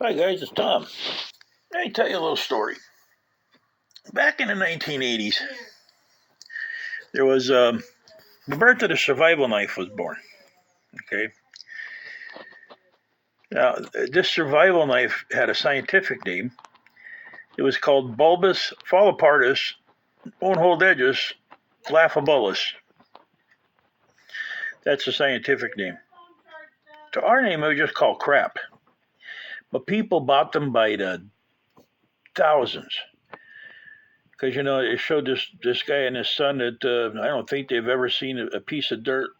Hi guys, it's Tom. Let me tell you a little story. Back in the 1980s, there was the birth of the survival knife was born. Okay, now this survival knife had a scientific name. It was called bulbous fall apartus, won't hold edges, laughabilis. That's the scientific name. To our name, it was just called crap. But people bought them by the thousands. Because it showed this guy and his son that I don't think they've ever seen a piece of dirt,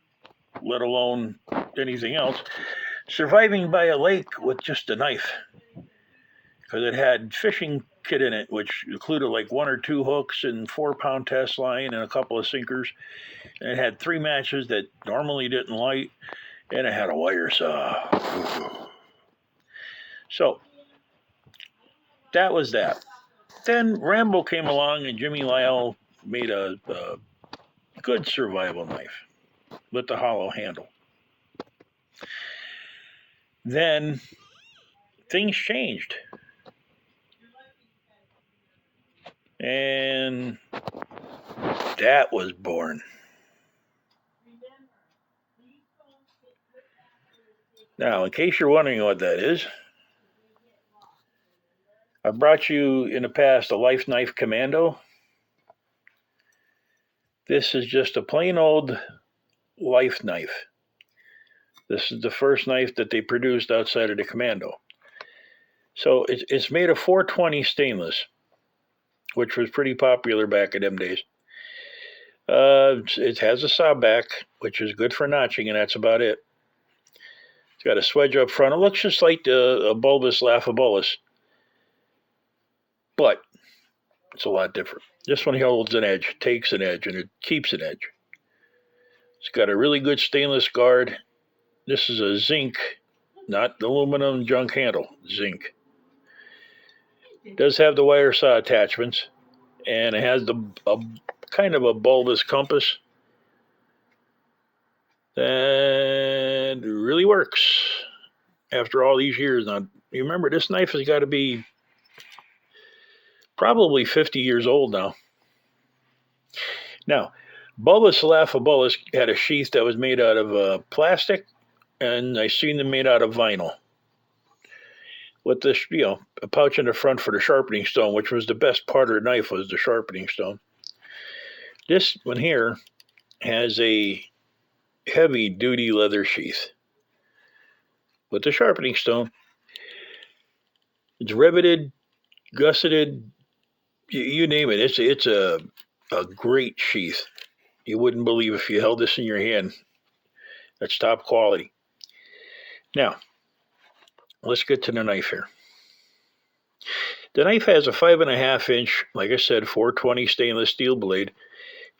let alone anything else, surviving by a lake with just a knife. Because it had fishing kit in it, which included like 1 or 2 hooks and 4 pound test line and a couple of sinkers. And it had 3 matches that normally didn't light, and it had a wire saw. So that was that. Then Rambo came along, and Jimmy Lyle made a good survival knife with the hollow handle. Then things changed. And that was born. Now, in case you're wondering what that is, I brought you in the past a Lifeknife Commando. This is just a plain old Lifeknife. This is the first knife that they produced outside of the Commando. So it's made of 420 stainless, which was pretty popular back in them days. It has a saw back, which is good for notching, and that's about it. It's got a swedge up front. It looks just like a bulbous laughabilis, but it's a lot different. This one holds an edge, takes an edge, and it keeps an edge. It's got a really good stainless guard. This is a zinc, not aluminum junk handle, zinc. It does have the wire saw attachments, and it has a kind of a bulbous compass that really works after all these years. Now, you remember, this knife has got to be probably 50 years old now. Now, bulbous laughabilis had a sheath that was made out of plastic, and I seen them made out of vinyl. With this, a pouch in the front for the sharpening stone, which was the best part of the knife, was the sharpening stone. This one here has a heavy-duty leather sheath with the sharpening stone. It's riveted, gusseted, you name it. It's a great sheath. You wouldn't believe if you held this in your hand. That's top quality. Now, let's get to the knife here. The knife has a 5.5-inch, like I said, 420 stainless steel blade.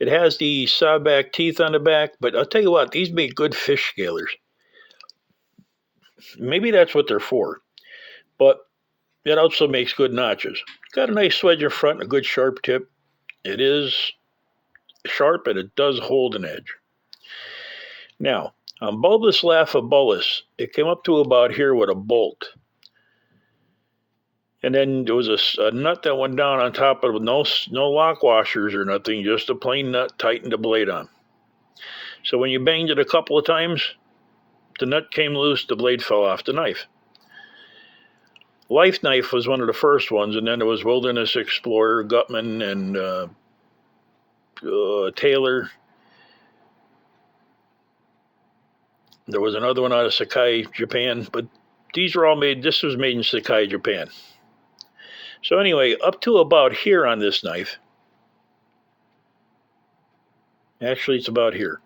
It has the sawback teeth on the back, but I'll tell you what, these make good fish scalers. Maybe that's what they're for, but it also makes good notches. Got a nice swedge in front and a good sharp tip. It is sharp and it does hold an edge. Now, on bulbous laughabilis, it came up to about here with a bolt. And then there was a nut that went down on top of it with no lock washers or nothing, just a plain nut tightened the blade on. So when you banged it a couple of times, the nut came loose, the blade fell off the knife. Lifeknife was one of the first ones, and then there was Wilderness Explorer, Gutman, and Taylor. There was another one out of Sakai, Japan, but these were all made, this was made in Sakai, Japan. So anyway, up to about here on this knife, actually it's about here,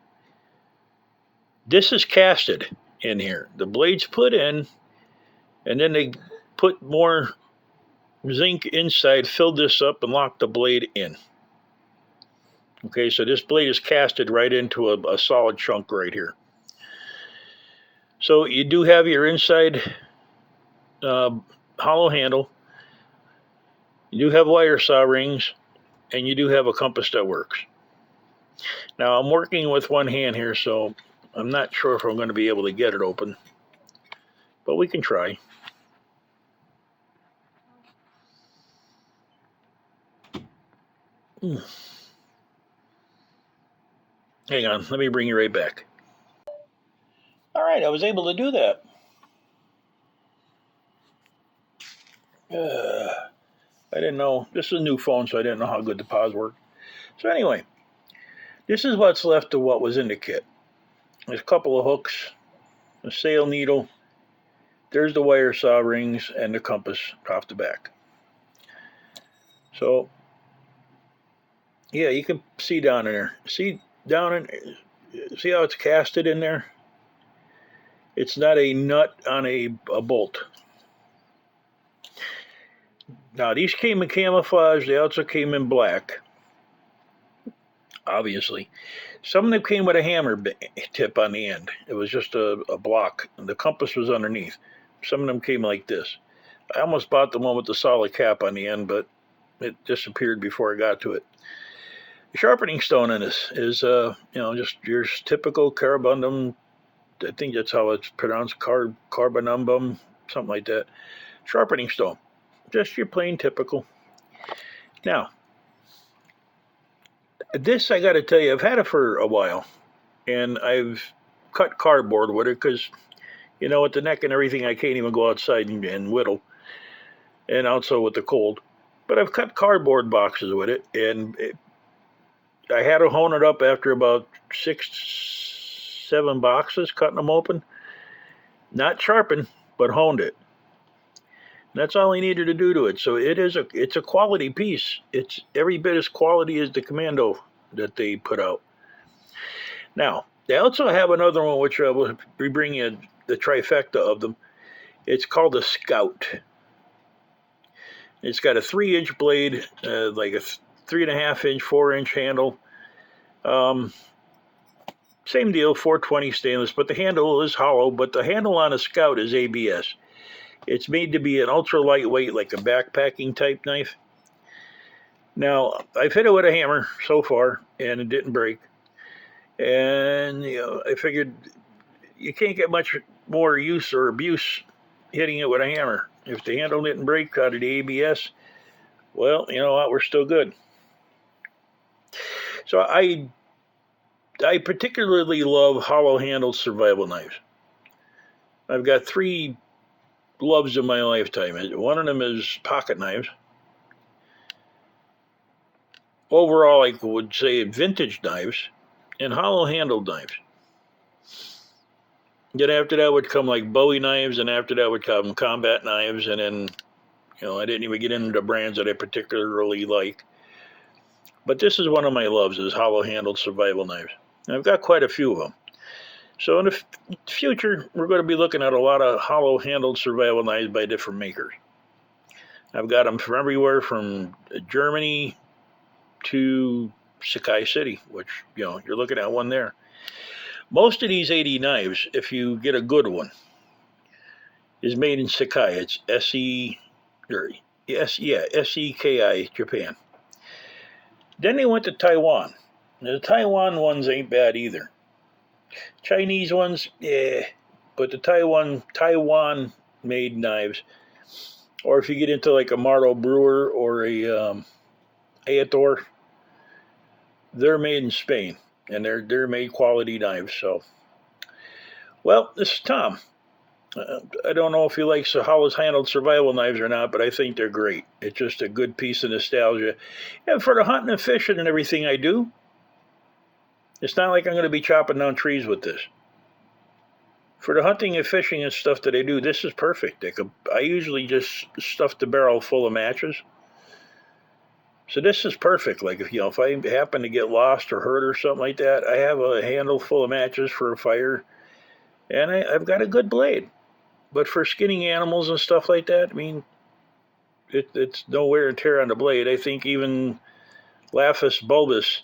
this is casted in here. The blade's put in, and then they put more zinc inside, filled this up, and locked the blade in. Okay, so this blade is casted right into a solid chunk right here. So you do have your inside hollow handle, you do have wire saw rings, and you do have a compass that works. Now I'm working with one hand here, so I'm not sure if I'm going to be able to get it open, but we can try. Hang on, let me bring you right back. All right, I was able to do that. I didn't know. This is a new phone, so I didn't know how good the pause worked. So anyway, this is what's left of what was in the kit. There's a couple of hooks, a sail needle, there's the wire saw rings, and the compass off the back. So, yeah, you can see down in there. See how it's casted in there? It's not a nut on a bolt. Now, these came in camouflage. They also came in black, obviously. Some of them came with a hammer tip on the end. It was just a block, and the compass was underneath. Some of them came like this. I almost bought the one with the solid cap on the end, but it disappeared before I got to it. The sharpening stone in this is, just your typical carbundum. I think that's how it's pronounced, carbonumbum, something like that. Sharpening stone. Just your plain typical. Now, this, I got to tell you, I've had it for a while, and I've cut cardboard with it because, with the neck and everything, I can't even go outside and whittle, and also with the cold. But I've cut cardboard boxes with it, and I had to hone it up after about 6, 7 boxes, cutting them open. Not sharpened, but honed it. And that's all I needed to do to it. So it's a quality piece. It's every bit as quality as the Commando that they put out. Now, they also have another one, which I will be bringing you the trifecta of them. It's called the Scout. It's got a 3-inch blade, like a 3.5-inch, 4-inch handle. Same deal, 420 stainless, but the handle is hollow. But the handle on a Scout is ABS. It's made to be an ultra lightweight, like a backpacking type knife. Now, I've hit it with a hammer so far, and it didn't break. And, I figured you can't get much more use or abuse hitting it with a hammer. If the handle didn't break out of the ABS, well, you know what, we're still good. So I particularly love hollow-handled survival knives. I've got 3 loves in my lifetime. One of them is pocket knives. Overall, I would say vintage knives and hollow-handled knives. Then after that would come like Bowie knives, and after that would come combat knives, and then, I didn't even get into the brands that I particularly like. But this is one of my loves, is hollow-handled survival knives. And I've got quite a few of them. So in the future, we're going to be looking at a lot of hollow-handled survival knives by different makers. I've got them from everywhere, from Germany to Sakai City, which, you're looking at one there. Most of these 80 knives, if you get a good one, is made in Sakai. It's S-E-K-I, Japan. Then they went to Taiwan. Now, the Taiwan ones ain't bad either. Chinese ones, but the Taiwan-made knives, or if you get into like a Marlow Brewer or a Aetor, they're made in Spain, and they're made quality knives. So, well, this is Tom. I don't know if he likes the hollow-handled survival knives or not, but I think they're great. It's just a good piece of nostalgia. And for the hunting and fishing and everything I do, it's not like I'm going to be chopping down trees with this. For the hunting and fishing and stuff that I do, this is perfect. I usually just stuff the barrel full of matches. So this is perfect. Like if I happen to get lost or hurt or something like that, I have a handle full of matches for a fire, and I've got a good blade. But for skinning animals and stuff like that, I mean, it's no wear and tear on the blade. I think even Laphus bulbus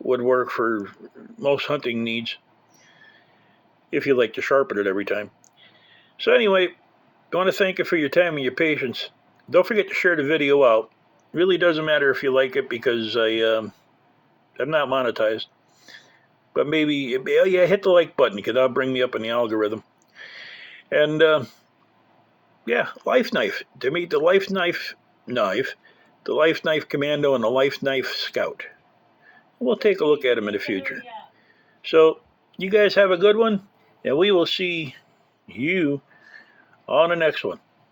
would work for most hunting needs if you like to sharpen it every time. So anyway, I want to thank you for your time and your patience. Don't forget to share the video out. It really doesn't matter if you like it, because I'm not monetized. But maybe, hit the like button, because that'll bring me up in the algorithm. And, Lifeknife. To me, the Lifeknife knife the Lifeknife Commando and the Lifeknife Scout. We'll take a look at them in the future. So, you guys have a good one, and we will see you on the next one.